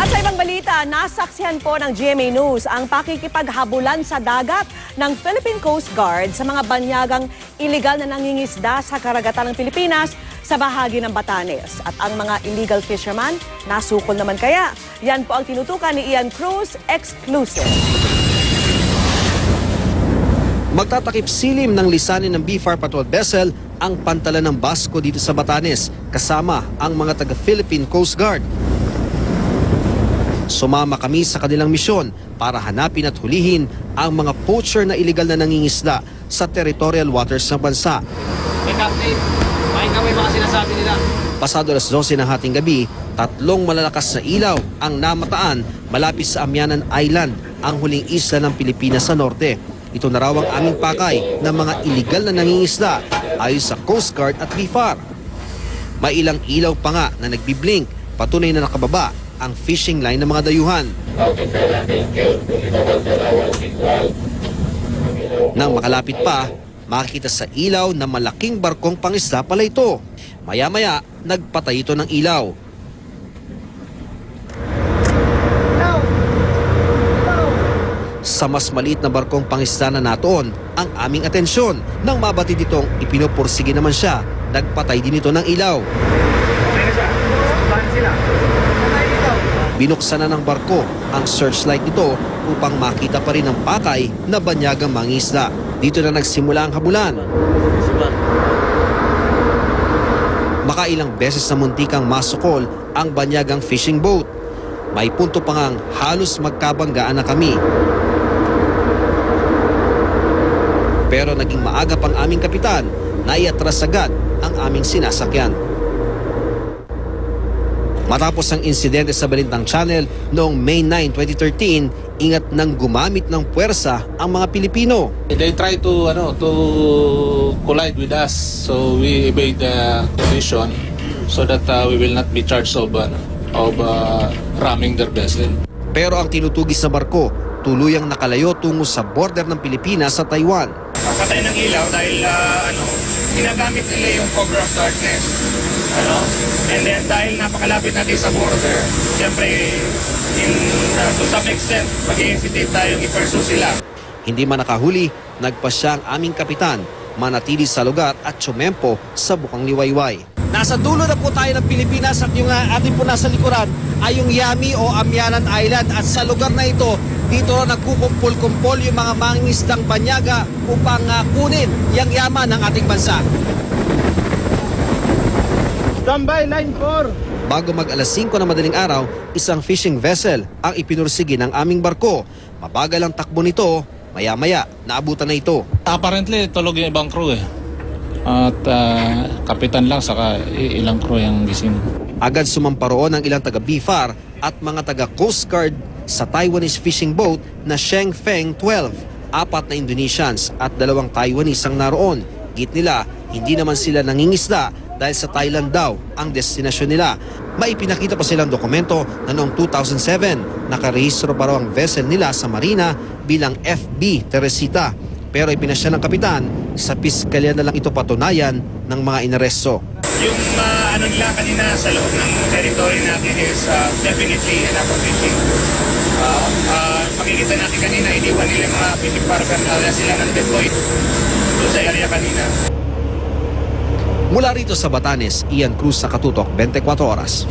Sa ibang balita, nasaksihan po ng GMA News ang pakikipaghabulan sa dagat ng Philippine Coast Guard sa mga banyagang iligal na nangingisda sa karagatan ng Pilipinas sa bahagi ng Batanes. At ang mga illegal fisherman, nasukol naman kaya? Yan po ang tinutukan ni Ian Cruz, exclusive. Magtatakip silim ng lisanin ng BFAR Patrol Vessel ang pantalan ng Basco dito sa Batanes kasama ang mga taga-Philippine Coast Guard. Sumama kami sa kanilang misyon para hanapin at hulihin ang mga poacher na iligal na nangingisda sa territorial waters ng bansa. Captain, maing kami baka sinasabi nila. Pasado alas 12 ng hating gabi, 3 malalakas na ilaw ang namataan malapit sa Amianan Island, ang huling isla ng Pilipinas sa norte. Ito na raw ang aming pakay ng mga iligal na nangingisda ayon sa Coast Guard at BFAR. May ilang ilaw pa nga na nagbiblink, patunay na nakababa ang fishing line ng mga dayuhan. Nang makalapit pa, makikita sa ilaw na malaking barkong pangisda pala ito. Maya-maya, nagpatay ito ng ilaw. Sa mas maliit na barkong pangisda na natoon ang aming atensyon. Nang mabatid itong ipinupursige naman siya, nagpatay din ito ng ilaw. Binuksan na ng barko ang searchlight nito upang makita pa rin ang pakay na banyagang mangisda. Dito na nagsimula ang habulan. Makailang beses na muntikang masukol ang banyagang fishing boat. May punto pa ngang halos magkabanggaan na kami. Pero naging maagap ang aming kapitan na iatras agad ang aming sinasakyan. Matapos ang insidente sa Balintang Channel noong May 9, 2013, ingat nang gumamit ng puwersa ang mga Pilipino. They try to collide with us, so we evade the collision so that we will not be charged of ramming their vessel. Pero ang tinutugis na barko tuluyang nakalayo tungo sa border ng Pilipinas sa Taiwan. Patay ng ilaw dahil ginagamit nila yung cover of darkness. And then dahil napakalapit natin sa border, siyempre to some extent mag-hesitate tayong i-pursue sila. Hindi man nakahuli, nagpasya ang aming kapitan, manatili sa lugar at tsumempo sa bukang liwayway. Nasa dulo na po tayo ng Pilipinas at yung ating po nasa likuran ay yung Yami o Amianan Island, at sa lugar na ito, dito na nagkukumpol-kumpol yung mga mangingisdang banyaga upang kunin yung yaman ng ating bansa. Standby, line 4. Bago mag alas 5 na madaling araw, isang fishing vessel ang ipinursige ng aming barko. Mabagal ang takbo nito, maya-maya naabutan na ito. Apparently, tulog yung ibang crew At kapitan lang saka ilang crew yung gising. Agad sumamparoon ang ilang taga BFAR at mga taga Coast Guard sa Taiwanese fishing boat na Shengfeng 12. 4 na Indonesians at 2 Taiwanese ang naroon. Git nila, hindi naman sila nangingisda dahil sa Thailand daw ang destinasyon nila. May pinakita pa silang dokumento na noong 2007 nakarehistro pa raw ang vessel nila sa Marina bilang FB Teresita. Pero ipinasya ng kapitan, sa piskalya na lang ito patunayan ng mga inaresto. Yung ano nila kanina sa loob ng territory natin is definitely enough of fishing. Makikita natin kanina, iniwan nila yung mga fishing parker na sila ng deployed doon sa area kanina. Mula rito sa Batanes, Ian Cruz, sa Katutok, 24 Oras.